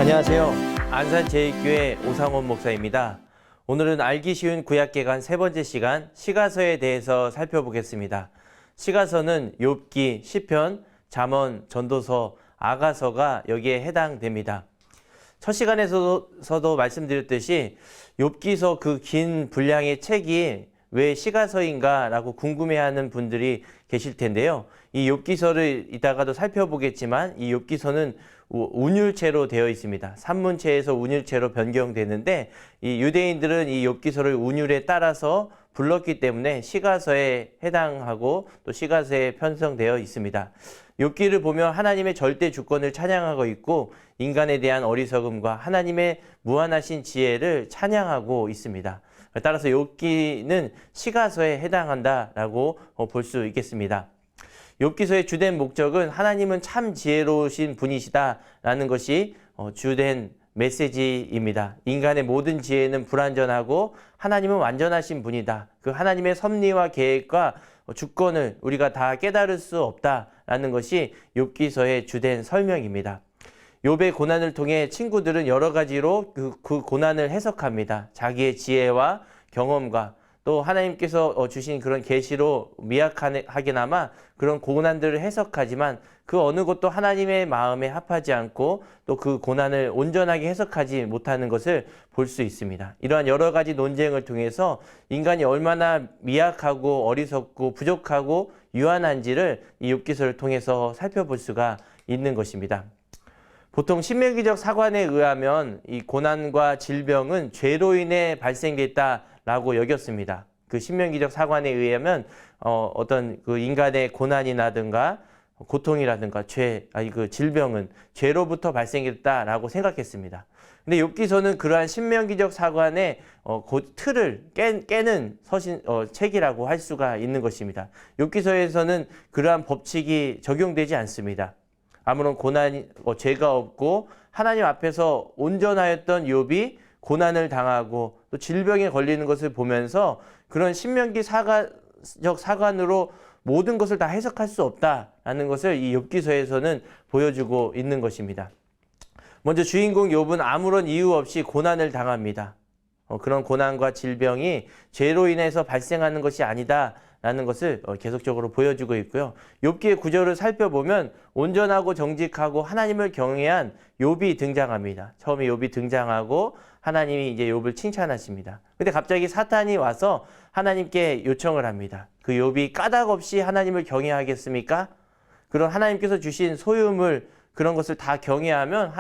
안녕하세요. 안산제일교회 오상원 목사입니다. 오늘은 알기 쉬운 구약개관 세 번째 시간 시가서에 대해서 살펴보겠습니다. 시가서는 욥기, 시편, 잠언, 전도서, 아가서가 여기에 해당됩니다. 첫 시간에서도 말씀드렸듯이 욥기서 그 긴 분량의 책이 왜 시가서인가 라고 궁금해하는 분들이 계실 텐데요. 이 욥기서를 이따가도 살펴보겠지만 이 욥기서는 운율체로 되어 있습니다. 산문체에서 운율체로 변경되는데 이 유대인들은 이 욥기서를 운율에 따라서 불렀기 때문에 시가서에 해당하고 또 시가서에 편성되어 있습니다. 욥기를 보면 하나님의 절대 주권을 찬양하고 있고 인간에 대한 어리석음과 하나님의 무한하신 지혜를 찬양하고 있습니다. 따라서 욥기는 시가서에 해당한다라고 볼 수 있겠습니다. 욥기서의 주된 목적은 하나님은 참 지혜로우신 분이시다라는 것이 주된 메시지입니다. 인간의 모든 지혜는 불완전하고 하나님은 완전하신 분이다. 그 하나님의 섭리와 계획과 주권을 우리가 다 깨달을 수 없다라는 것이 욥기서의 주된 설명입니다. 욥의 고난을 통해 친구들은 여러 가지로 그 고난을 해석합니다. 자기의 지혜와 경험과 또 하나님께서 주신 그런 계시로 미약하게나마 그런 고난들을 해석하지만 그 어느 것도 하나님의 마음에 합하지 않고 또 그 고난을 온전하게 해석하지 못하는 것을 볼 수 있습니다. 이러한 여러 가지 논쟁을 통해서 인간이 얼마나 미약하고 어리석고 부족하고 유한한지를 이 욥기서를 통해서 살펴볼 수가 있는 것입니다. 보통 신명기적 사관에 의하면 이 고난과 질병은 죄로 인해 발생됐다라고 여겼습니다. 그 신명기적 사관에 의하면 어떤 그 인간의 고난이라든가 고통이라든가 그 질병은 죄로부터 발생했다라고 생각했습니다. 근데 욥기서는 그러한 신명기적 사관의 틀을 깨는 책이라고 할 수가 있는 것입니다. 욥기서에서는 그러한 법칙이 적용되지 않습니다. 아무런 죄가 없고 하나님 앞에서 온전하였던 욥이 고난을 당하고 또 질병에 걸리는 것을 보면서 그런 신명기적 사관으로 모든 것을 다 해석할 수 없다라는 것을 이 욥기서에서는 보여주고 있는 것입니다. 먼저 주인공 욥은 아무런 이유 없이 고난을 당합니다. 그런 고난과 질병이 죄로 인해서 발생하는 것이 아니다라는 것을 계속적으로 보여주고 있고요. 욥기의 구절을 살펴보면 온전하고 정직하고 하나님을 경외한 욥이 등장합니다. 처음에 욥이 등장하고 하나님이 이제 욥을 칭찬하십니다. 근데 갑자기 사탄이 와서 하나님께 요청을 합니다. 그 욥이 까닭 없이 하나님을 경외하겠습니까? 그런 하나님께서 주신 소유물 그런 것을 다 경외하면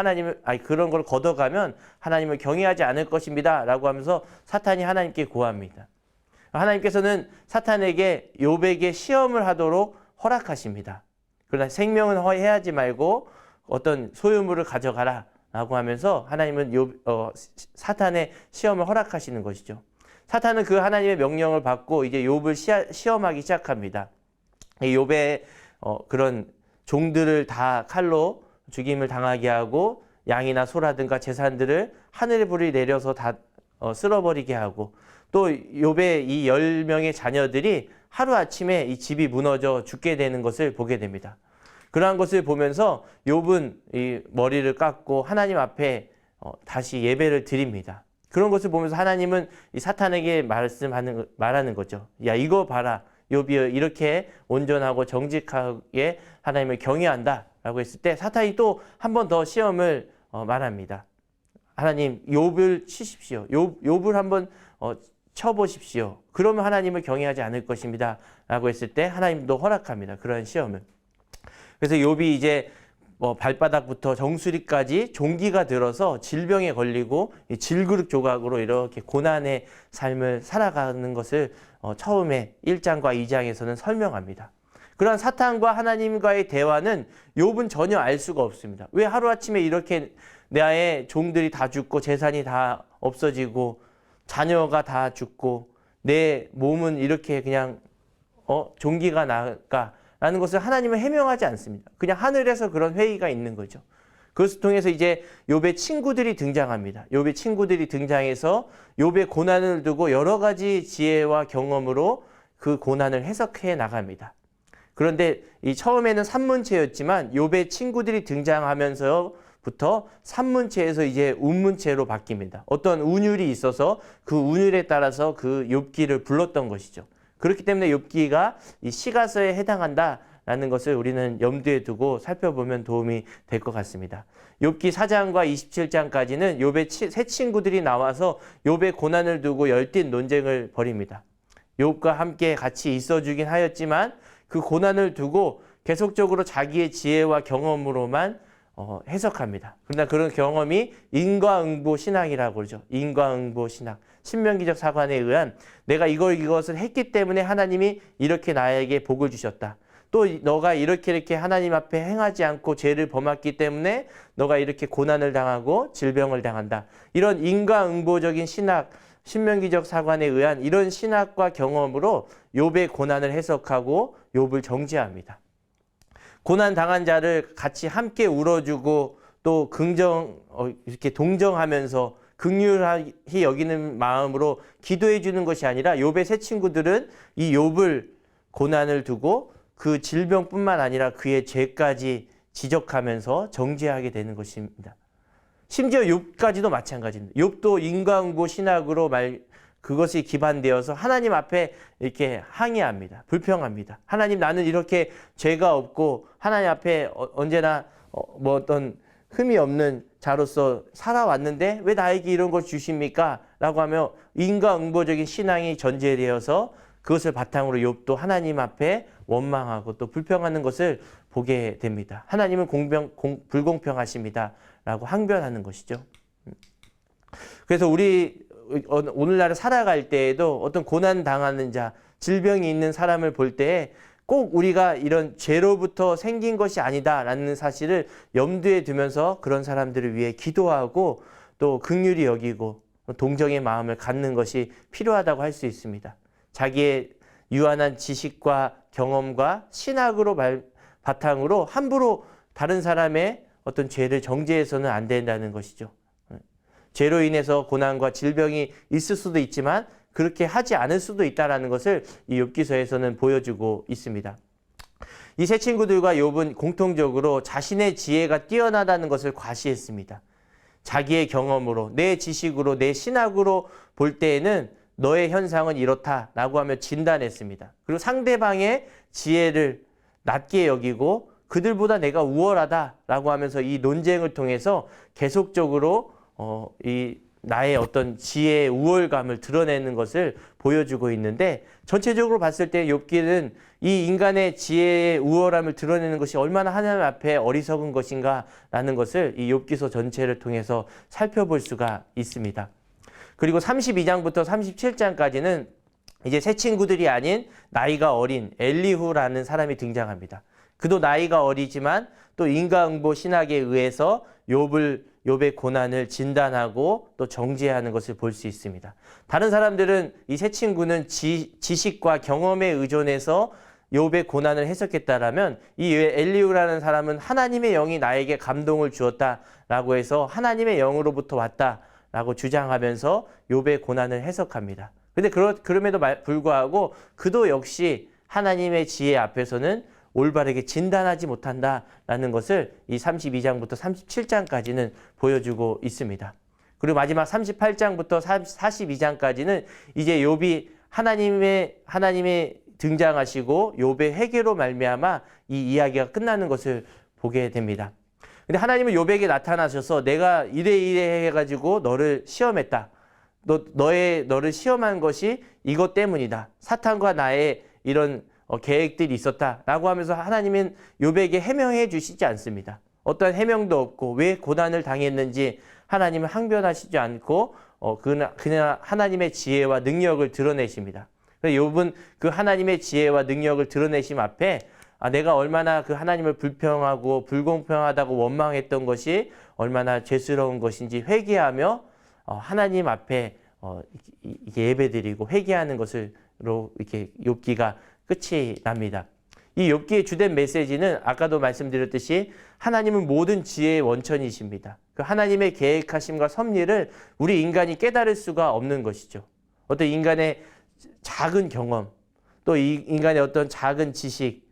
그런 걸 걷어가면 하나님을 경외하지 않을 것입니다. 라고 하면서 사탄이 하나님께 고합니다. 하나님께서는 사탄에게 욥에게 시험을 하도록 허락하십니다. 그러나 생명은 해하지 말고 어떤 소유물을 가져가라 라고 하면서 하나님은 사탄의 시험을 허락하시는 것이죠. 사탄은 그 하나님의 명령을 받고 이제 욥을 시험하기 시작합니다. 욥의 그런 종들을 다 칼로 죽임을 당하게 하고 양이나 소라든가 재산들을 하늘의 불이 내려서 다 쓸어버리게 하고 또 욥의 이 10명의 자녀들이 하루아침에 이 집이 무너져 죽게 되는 것을 보게 됩니다. 그러한 것을 보면서 욥은 이 머리를 깎고 하나님 앞에 다시 예배를 드립니다. 그런 것을 보면서 하나님은 이 사탄에게 말하는 거죠. 야, 이거 봐라. 욥이 이렇게 온전하고 정직하게 하나님을 경외한다 라고 했을 때 사탄이 또 한 번 더 시험을 말합니다. 하나님 욥을 치십시오. 욥을 한번 쳐보십시오. 그러면 하나님을 경외하지 않을 것입니다 라고 했을 때 하나님도 허락합니다. 그런 시험을. 그래서 욥이 이제 발바닥부터 정수리까지 종기가 들어서 질병에 걸리고 질그릇 조각으로 이렇게 고난의 삶을 살아가는 것을 처음에 1장과 2장에서는 설명합니다. 그러한 사탄과 하나님과의 대화는 욥은 전혀 알 수가 없습니다. 왜 하루아침에 이렇게 나의 종들이 다 죽고 재산이 다 없어지고 자녀가 다 죽고 내 몸은 이렇게 그냥 종기가 나가 라는 것을 하나님은 해명하지 않습니다. 그냥 하늘에서 그런 회의가 있는 거죠. 그것을 통해서 이제 욥의 친구들이 등장합니다. 욥의 친구들이 등장해서 욥의 고난을 두고 여러 가지 지혜와 경험으로 그 고난을 해석해 나갑니다. 그런데 이 처음에는 산문체였지만 욥의 친구들이 등장하면서 문체부터 산문체에서 이제 운문체로 바뀝니다. 어떤 운율이 있어서 그 운율에 따라서 그 욥기를 불렀던 것이죠. 그렇기 때문에 욥기가 이 시가서에 해당한다라는 것을 우리는 염두에 두고 살펴보면 도움이 될 것 같습니다. 욥기 4장과 27장까지는 욥의 세 친구들이 나와서 욥의 고난을 두고 열띤 논쟁을 벌입니다. 욥과 함께 같이 있어주긴 하였지만 그 고난을 두고 계속적으로 자기의 지혜와 경험으로만 해석합니다. 그러나 그런 경험이 인과응보 신학이라고 그러죠. 인과응보 신학. 신명기적 사관에 의한 내가 이것을 했기 때문에 하나님이 이렇게 나에게 복을 주셨다. 또 너가 이렇게 하나님 앞에 행하지 않고 죄를 범했기 때문에 너가 이렇게 고난을 당하고 질병을 당한다. 이런 인과응보적인 신학, 신명기적 사관에 의한 이런 신학과 경험으로 욥의 고난을 해석하고 욥을 정죄합니다. 고난 당한 자를 같이 함께 울어주고 또 이렇게 동정하면서 긍휼히 여기는 마음으로 기도해 주는 것이 아니라 욥의 세 친구들은 이 욥을 고난을 두고 그 질병뿐만 아니라 그의 죄까지 지적하면서 정죄하게 되는 것입니다. 심지어 욥까지도 마찬가지입니다. 욥도 인과응보 신학으로 그것이 기반되어서 하나님 앞에 이렇게 항의합니다. 불평합니다. 하나님, 나는 이렇게 죄가 없고 하나님 앞에 언제나 어떤 흠이 없는 자로서 살아왔는데 왜 나에게 이런 걸 주십니까? 라고 하며 인과응보적인 신앙이 전제되어서 그것을 바탕으로 욥도 하나님 앞에 원망하고 또 불평하는 것을 보게 됩니다. 하나님은 불공평하십니다. 라고 항변하는 것이죠. 그래서 우리 오늘날 살아갈 때에도 어떤 고난 당하는 자, 질병이 있는 사람을 볼 때에 꼭 우리가 이런 죄로부터 생긴 것이 아니다라는 사실을 염두에 두면서 그런 사람들을 위해 기도하고 또 긍휼히 여기고 동정의 마음을 갖는 것이 필요하다고 할 수 있습니다. 자기의 유한한 지식과 경험과 신학으로 바탕으로 함부로 다른 사람의 어떤 죄를 정죄해서는 안 된다는 것이죠. 죄로 인해서 고난과 질병이 있을 수도 있지만 그렇게 하지 않을 수도 있다는 것을 이 욥기서에서는 보여주고 있습니다. 이 세 친구들과 욥은 공통적으로 자신의 지혜가 뛰어나다는 것을 과시했습니다. 자기의 경험으로, 내 지식으로, 내 신학으로 볼 때에는 너의 현상은 이렇다라고 하며 진단했습니다. 그리고 상대방의 지혜를 낮게 여기고 그들보다 내가 우월하다라고 하면서 이 논쟁을 통해서 계속적으로 나의 어떤 지혜의 우월감을 드러내는 것을 보여주고 있는데, 전체적으로 봤을 때 욥기는 이 인간의 지혜의 우월함을 드러내는 것이 얼마나 하나님 앞에 어리석은 것인가라는 것을 이 욥기서 전체를 통해서 살펴볼 수가 있습니다. 그리고 32장부터 37장까지는 이제 새 친구들이 아닌 나이가 어린 엘리후라는 사람이 등장합니다. 그도 나이가 어리지만 또 인과응보 신학에 의해서 욥의 고난을 진단하고 또 정죄하는 것을 볼 수 있습니다. 다른 사람들은 이 세 친구는 지식과 경험에 의존해서 욥의 고난을 해석했다라면 이 엘리후라는 사람은 하나님의 영이 나에게 감동을 주었다라고 해서 하나님의 영으로부터 왔다라고 주장하면서 욥의 고난을 해석합니다. 그런데 그럼에도 불구하고 그도 역시 하나님의 지혜 앞에서는 올바르게 진단하지 못한다라는 것을 이 32장부터 37장까지는 보여주고 있습니다. 그리고 마지막 38장부터 42장까지는 이제 욥이 하나님의 등장하시고 욥의 회개로 말미암아 이 이야기가 끝나는 것을 보게 됩니다. 근데 하나님은 욥에게 나타나셔서 내가 이래 해가지고 너를 시험했다. 너를 시험한 것이 이것 때문이다. 사탄과 나의 이런 계획들이 있었다라고 하면서 하나님은 욥에게 해명해 주시지 않습니다. 어떤 해명도 없고 왜 고난을 당했는지 하나님은 항변하시지 않고 그냥 하나님의 지혜와 능력을 드러내십니다. 욥은 그 하나님의 지혜와 능력을 드러내심 앞에 내가 얼마나 그 하나님을 불평하고 불공평하다고 원망했던 것이 얼마나 죄스러운 것인지 회개하며 하나님 앞에 예배드리고 회개하는 것으로 이렇게 욥기가 끝이 납니다. 이 욥기의 주된 메시지는 아까도 말씀드렸듯이 하나님은 모든 지혜의 원천이십니다. 그 하나님의 계획하심과 섭리를 우리 인간이 깨달을 수가 없는 것이죠. 어떤 인간의 작은 경험, 또 이 인간의 어떤 작은 지식,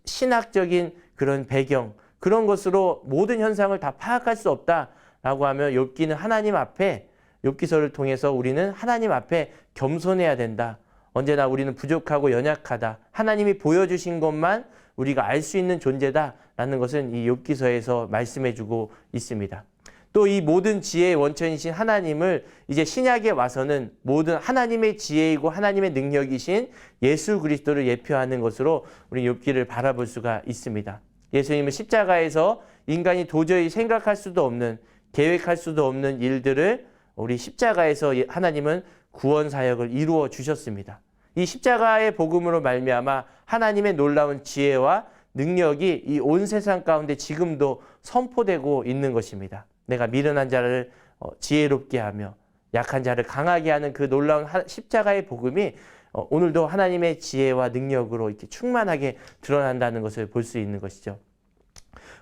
신학적인 그런 배경, 그런 것으로 모든 현상을 다 파악할 수 없다라고 하면 욥기는 하나님 앞에 욥기서를 통해서 우리는 하나님 앞에 겸손해야 된다. 언제나 우리는 부족하고 연약하다. 하나님이 보여주신 것만 우리가 알 수 있는 존재다라는 것은 이 욥기서에서 말씀해주고 있습니다. 또 이 모든 지혜의 원천이신 하나님을 이제 신약에 와서는 모든 하나님의 지혜이고 하나님의 능력이신 예수 그리스도를 예표하는 것으로 우리 욥기를 바라볼 수가 있습니다. 예수님은 십자가에서 인간이 도저히 생각할 수도 없는, 계획할 수도 없는 일들을 우리 십자가에서 하나님은 구원 사역을 이루어 주셨습니다. 이 십자가의 복음으로 말미암아 하나님의 놀라운 지혜와 능력이 이 온 세상 가운데 지금도 선포되고 있는 것입니다. 내가 미련한 자를 지혜롭게 하며 약한 자를 강하게 하는 그 놀라운 십자가의 복음이 오늘도 하나님의 지혜와 능력으로 이렇게 충만하게 드러난다는 것을 볼 수 있는 것이죠.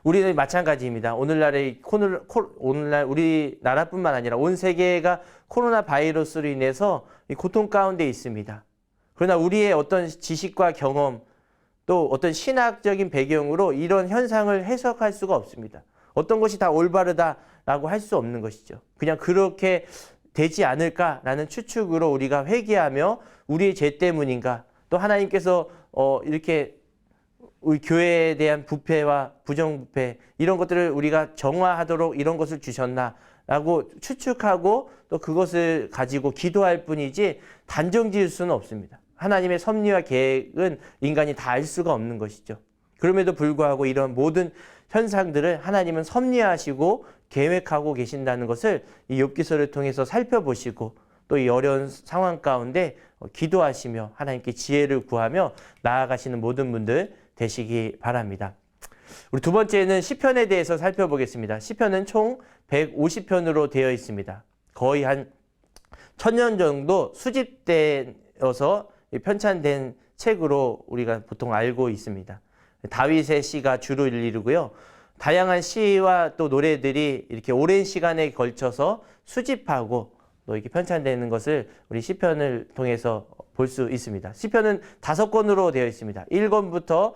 우리는 마찬가지입니다. 오늘날 우리나라뿐만 아니라 온 세계가 코로나 바이러스로 인해서 고통 가운데 있습니다. 그러나 우리의 어떤 지식과 경험 또 어떤 신학적인 배경으로 이런 현상을 해석할 수가 없습니다. 어떤 것이 다 올바르다라고 할 수 없는 것이죠. 그냥 그렇게 되지 않을까라는 추측으로 우리가 회개하며 우리의 죄 때문인가 또 하나님께서 이렇게 우리 교회에 대한 부패와 부정부패 이런 것들을 우리가 정화하도록 이런 것을 주셨나라고 추측하고 또 그것을 가지고 기도할 뿐이지 단정 지을 수는 없습니다. 하나님의 섭리와 계획은 인간이 다 알 수가 없는 것이죠. 그럼에도 불구하고 이런 모든 현상들을 하나님은 섭리하시고 계획하고 계신다는 것을 이 욥기서를 통해서 살펴보시고 또 이 어려운 상황 가운데 기도하시며 하나님께 지혜를 구하며 나아가시는 모든 분들 되시기 바랍니다. 우리 두 번째는 시편에 대해서 살펴보겠습니다. 시편은 총 150편으로 되어 있습니다. 거의 한 1000년 정도 수집되어서 편찬된 책으로 우리가 보통 알고 있습니다. 다윗의 시가 주로 이루고요. 다양한 시와 또 노래들이 이렇게 오랜 시간에 걸쳐서 수집하고 또 이렇게 편찬되는 것을 우리 시편을 통해서 볼 수 있습니다. 시편은 5권으로 되어 있습니다. 1편부터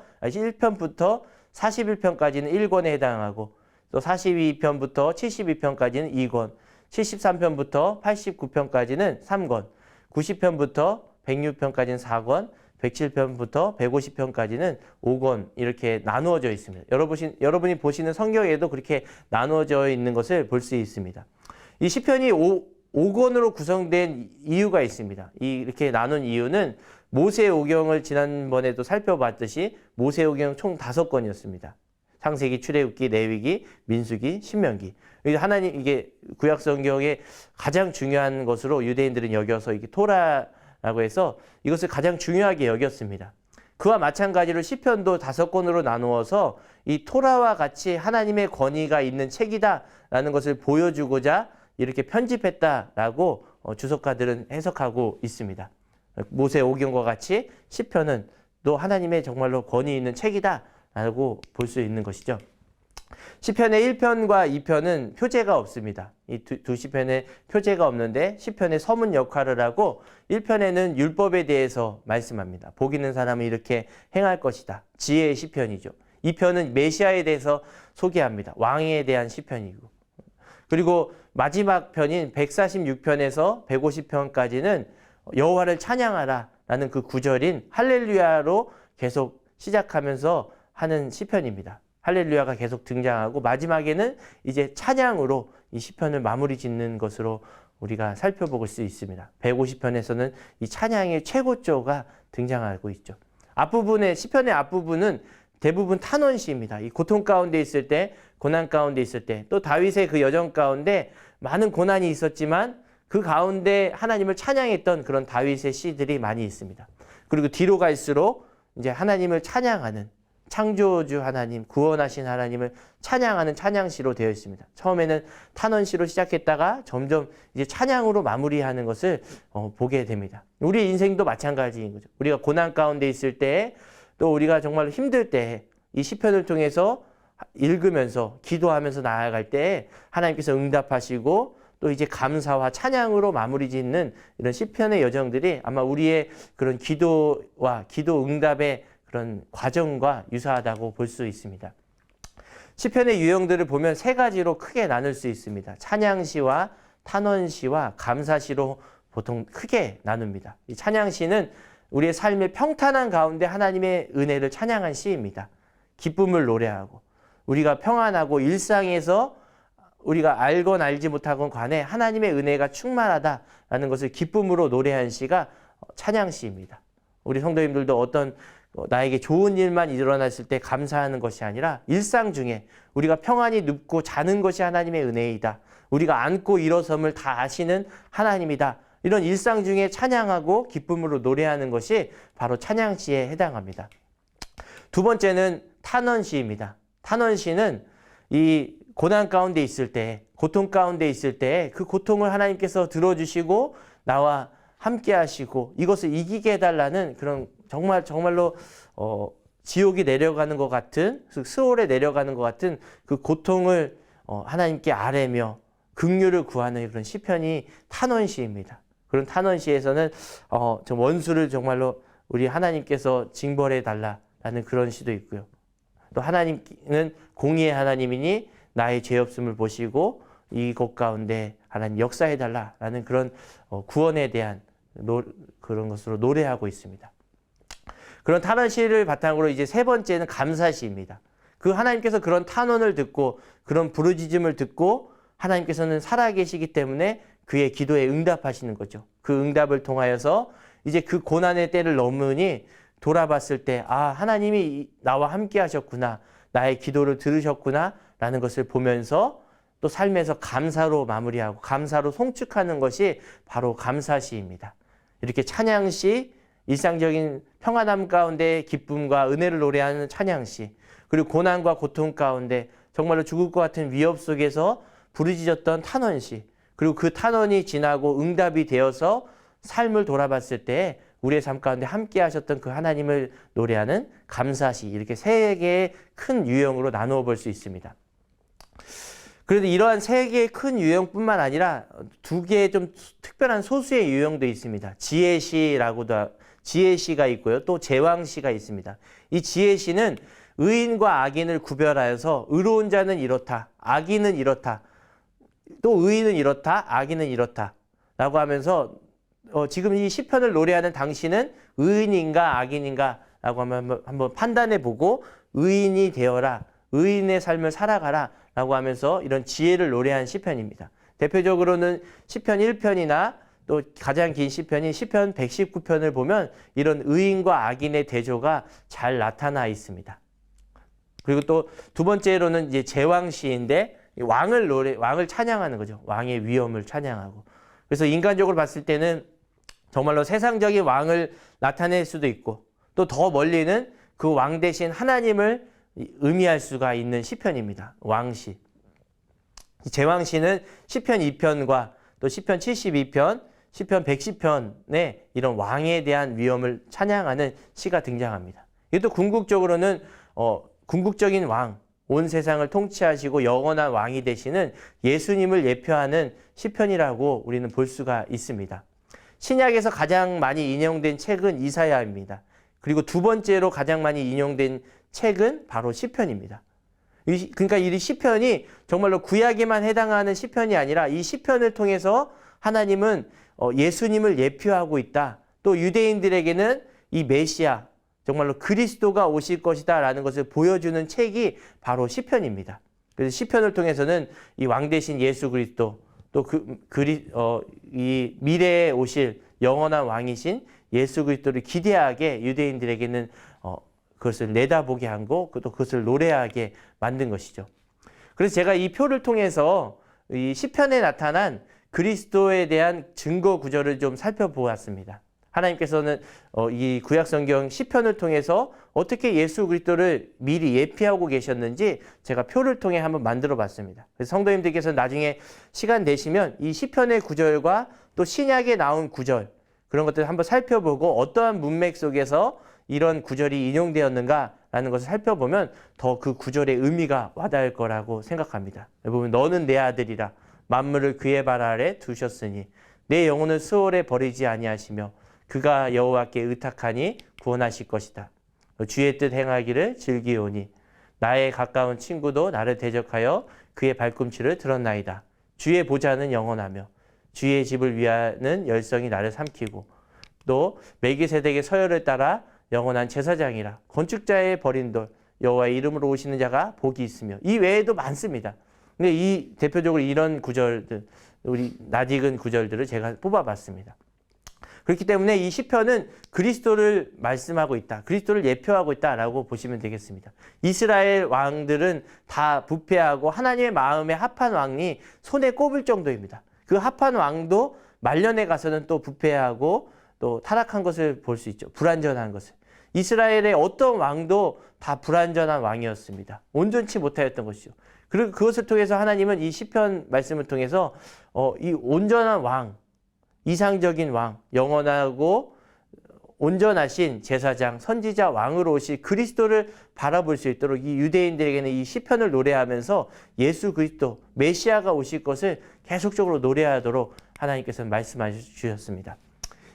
41편까지는 1권에 해당하고 또 42편부터 72편까지는 2권, 73편부터 89편까지는 3권, 90편부터 106편까지는 4권, 107편부터 150편까지는 5권 이렇게 나누어져 있습니다. 여러분이 보시는 성경에도 그렇게 나누어져 있는 것을 볼 수 있습니다. 이 시편이 5권으로 구성된 이유가 있습니다. 이렇게 나눈 이유는 모세오경을 지난번에도 살펴봤듯이 모세오경 총 5권이었습니다. 창세기, 출애굽기, 레위기, 민수기, 신명기. 하나님 이게 구약 성경의 가장 중요한 것으로 유대인들은 여겨서 이게 토라라고 해서 이것을 가장 중요하게 여겼습니다. 그와 마찬가지로 시편도 5권으로 나누어서 이 토라와 같이 하나님의 권위가 있는 책이다라는 것을 보여주고자 이렇게 편집했다라고 주석가들은 해석하고 있습니다. 모세오경과 같이 시편은 또 하나님의 정말로 권위 있는 책이다라고 볼 수 있는 것이죠. 시편의 1편과 2편은 표제가 없습니다. 이 두 시편에 표제가 없는데 시편의 서문 역할을 하고 1편에는 율법에 대해서 말씀합니다. 복 있는 사람은 이렇게 행할 것이다. 지혜의 시편이죠. 2편은 메시아에 대해서 소개합니다. 왕에 대한 시편이고. 그리고 마지막 편인 146편에서 150편까지는 여호와를 찬양하라 라는 그 구절인 할렐루야로 계속 시작하면서 하는 시편입니다. 할렐루야가 계속 등장하고 마지막에는 이제 찬양으로 이 시편을 마무리 짓는 것으로 우리가 살펴볼 수 있습니다. 150편에서는 이 찬양의 최고조가 등장하고 있죠. 시편의 앞부분은 대부분 탄원시입니다. 이 고통 가운데 있을 때, 고난 가운데 있을 때, 또 다윗의 그 여정 가운데 많은 고난이 있었지만 그 가운데 하나님을 찬양했던 그런 다윗의 시들이 많이 있습니다. 그리고 뒤로 갈수록 이제 하나님을 찬양하는 창조주 하나님, 구원하신 하나님을 찬양하는 찬양시로 되어 있습니다. 처음에는 탄원시로 시작했다가 점점 이제 찬양으로 마무리하는 것을 보게 됩니다. 우리 인생도 마찬가지인 거죠. 우리가 고난 가운데 있을 때, 또 우리가 정말 힘들 때 이 시편을 통해서 읽으면서 기도하면서 나아갈 때 하나님께서 응답하시고 또 이제 감사와 찬양으로 마무리 짓는 이런 시편의 여정들이 아마 우리의 그런 기도와 기도 응답의 그런 과정과 유사하다고 볼 수 있습니다. 시편의 유형들을 보면 세 가지로 크게 나눌 수 있습니다. 찬양시와 탄원시와 감사시로 보통 크게 나눕니다. 이 찬양시는 우리의 삶의 평탄한 가운데 하나님의 은혜를 찬양한 시입니다. 기쁨을 노래하고 우리가 평안하고 일상에서 우리가 알건 알지 못하건 간에 하나님의 은혜가 충만하다라는 것을 기쁨으로 노래한 시가 찬양시입니다. 우리 성도님들도 어떤 나에게 좋은 일만 일어났을 때 감사하는 것이 아니라 일상 중에 우리가 평안히 눕고 자는 것이 하나님의 은혜이다. 우리가 앉고 일어섬을 다 아시는 하나님이다. 이런 일상 중에 찬양하고 기쁨으로 노래하는 것이 바로 찬양시에 해당합니다. 두 번째는 탄원시입니다. 탄원시는 이 고난 가운데 있을 때, 고통 가운데 있을 때 그 고통을 하나님께서 들어주시고 나와 함께 하시고 이것을 이기게 해달라는 그런 정말로 지옥이 내려가는 것 같은, 스올에 내려가는 것 같은 그 고통을 하나님께 아뢰며 긍휼을 구하는 그런 시편이 탄원시입니다. 그런 탄원시에서는 저 원수를 정말로 우리 하나님께서 징벌해 달라라는 그런 시도 있고요. 또 하나님은 공의의 하나님이니 나의 죄 없음을 보시고 이곳 가운데 하나님 역사해 달라라는 그런 구원에 대한 그런 것으로 노래하고 있습니다. 그런 탄원시를 바탕으로 이제 세 번째는 감사시입니다. 그 하나님께서 그런 탄원을 듣고 그런 부르짖음을 듣고 하나님께서는 살아계시기 때문에 그의 기도에 응답하시는 거죠. 그 응답을 통하여서 이제 그 고난의 때를 넘으니 돌아봤을 때 하나님이 나와 함께 하셨구나. 나의 기도를 들으셨구나. 라는 것을 보면서 또 삶에서 감사로 마무리하고 감사로 송축하는 것이 바로 감사시입니다. 이렇게 찬양시, 일상적인 평안함 가운데 기쁨과 은혜를 노래하는 찬양시, 그리고 고난과 고통 가운데 정말로 죽을 것 같은 위협 속에서 부르짖었던 탄원시, 그리고 그 탄원이 지나고 응답이 되어서 삶을 돌아봤을 때 우리의 삶 가운데 함께 하셨던 그 하나님을 노래하는 감사시, 이렇게 세 개의 큰 유형으로 나누어 볼 수 있습니다. 그런데 이러한 세 개의 큰 유형뿐만 아니라 두 개의 좀 특별한 소수의 유형도 있습니다. 지혜시가 있고요. 또 제왕시가 있습니다. 이 지혜시는 의인과 악인을 구별하여서 의로운 자는 이렇다, 악인은 이렇다, 또 의인은 이렇다, 악인은 이렇다 라고 하면서 지금 이 시편을 노래하는 당신은 의인인가 악인인가 라고 한번 판단해 보고 의인이 되어라, 의인의 삶을 살아가라 라고 하면서 이런 지혜를 노래한 시편입니다. 대표적으로는 시편 1편이나 또 가장 긴 시편인 시편 119편을 보면 이런 의인과 악인의 대조가 잘 나타나 있습니다. 그리고 또 두 번째로는 이제 제왕시인데 왕을 찬양하는 거죠. 왕의 위엄을 찬양하고. 그래서 인간적으로 봤을 때는 정말로 세상적인 왕을 나타낼 수도 있고 또 더 멀리는 그 왕 대신 하나님을 의미할 수가 있는 시편입니다. 왕시. 제왕시는 시편 2편과 또 시편 72편, 시편 110편에 이런 왕에 대한 위엄을 찬양하는 시가 등장합니다. 이것도 궁극적으로는 궁극적인 왕, 온 세상을 통치하시고 영원한 왕이 되시는 예수님을 예표하는 시편이라고 우리는 볼 수가 있습니다. 신약에서 가장 많이 인용된 책은 이사야입니다. 그리고 두 번째로 가장 많이 인용된 책은 바로 시편입니다. 그러니까 이 시편이 정말로 구약에만 해당하는 시편이 아니라 이 시편을 통해서 하나님은 예수님을 예표하고 있다. 또 유대인들에게는 이 메시아, 정말로 그리스도가 오실 것이다 라는 것을 보여주는 책이 바로 시편입니다. 그래서 시편을 통해서는 이 왕 대신 예수 그리스도, 또 이 미래에 오실 영원한 왕이신 예수 그리스도를 기대하게 유대인들에게는 그것을 내다보게 하고 또 그것을 노래하게 만든 것이죠. 그래서 제가 이 표를 통해서 이 시편에 나타난 그리스도에 대한 증거 구절을 좀 살펴보았습니다. 하나님께서는 이 구약성경 시편을 통해서 어떻게 예수 그리스도를 미리 예표하고 계셨는지 제가 표를 통해 한번 만들어 봤습니다. 그래서 성도님들께서 나중에 시간 되시면 이 시편의 구절과 또 신약에 나온 구절, 그런 것들을 한번 살펴보고 어떠한 문맥 속에서 이런 구절이 인용되었는가라는 것을 살펴보면 더 그 구절의 의미가 와닿을 거라고 생각합니다. 보면 너는 내 아들이라 만물을 그의 발 아래 두셨으니 내 영혼을 스올에 버리지 아니하시며 그가 여호와께 의탁하니 구원하실 것이다. 주의 뜻 행하기를 즐기오니 나의 가까운 친구도 나를 대적하여 그의 발꿈치를 들었나이다. 주의 보좌는 영원하며 주의 집을 위하는 열성이 나를 삼키고 또 멜기세덱의 서열을 따라 영원한 제사장이라. 건축자의 버린 돌 여호와의 이름으로 오시는 자가 복이 있으며. 이 외에도 많습니다. 근데 이 대표적으로 이런 구절들, 우리 낯익은 구절들을 제가 뽑아봤습니다. 그렇기 때문에 이 시편은 그리스도를 말씀하고 있다. 그리스도를 예표하고 있다라고 보시면 되겠습니다. 이스라엘 왕들은 다 부패하고 하나님의 마음에 합한 왕이 손에 꼽을 정도입니다. 그 합한 왕도 말년에 가서는 또 부패하고 또 타락한 것을 볼 수 있죠. 불완전한 것을. 이스라엘의 어떤 왕도 다 불완전한 왕이었습니다. 온전치 못하였던 것이죠. 그리고 그것을 통해서 하나님은 이 시편 말씀을 통해서 이 온전한 왕, 이상적인 왕, 영원하고 온전하신 제사장, 선지자, 왕으로 오실 그리스도를 바라볼 수 있도록 이 유대인들에게는 이 시편을 노래하면서 예수 그리스도, 메시아가 오실 것을 계속적으로 노래하도록 하나님께서는 말씀해 주셨습니다.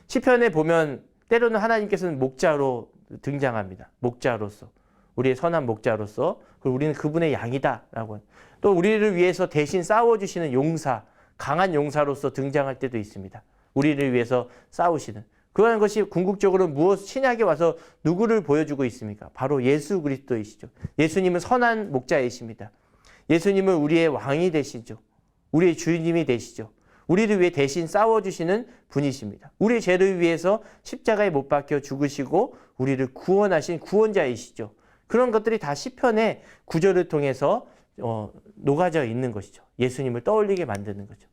시편에 보면 때로는 하나님께서는 목자로 등장합니다. 목자로서. 우리의 선한 목자로서. 그리고 우리는 그분의 양이다라고. 또 우리를 위해서 대신 싸워주시는 용사, 강한 용사로서 등장할 때도 있습니다. 우리를 위해서 싸우시는. 그런 것이 궁극적으로 신약에 와서 누구를 보여주고 있습니까? 바로 예수 그리스도이시죠. 예수님은 선한 목자이십니다. 예수님은 우리의 왕이 되시죠. 우리의 주님이 되시죠. 우리를 위해 대신 싸워주시는 분이십니다. 우리의 죄를 위해서 십자가에 못 박혀 죽으시고 우리를 구원하신 구원자이시죠. 그런 것들이 다 시편의 구절을 통해서 녹아져 있는 것이죠. 예수님을 떠올리게 만드는 거죠.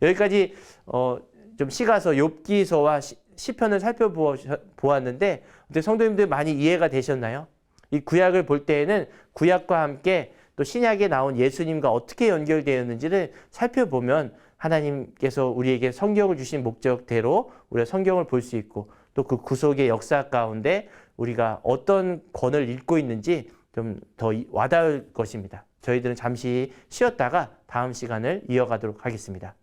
여기까지 좀 시가서, 욥기서와 시편을 살펴보았는데 성도님들 많이 이해가 되셨나요? 이 구약을 볼 때에는 구약과 함께 또 신약에 나온 예수님과 어떻게 연결되었는지를 살펴보면 하나님께서 우리에게 성경을 주신 목적대로 우리가 성경을 볼 수 있고 또 그 구속의 역사 가운데 우리가 어떤 권을 읽고 있는지 좀 더 와닿을 것입니다. 저희들은 잠시 쉬었다가 다음 시간을 이어가도록 하겠습니다.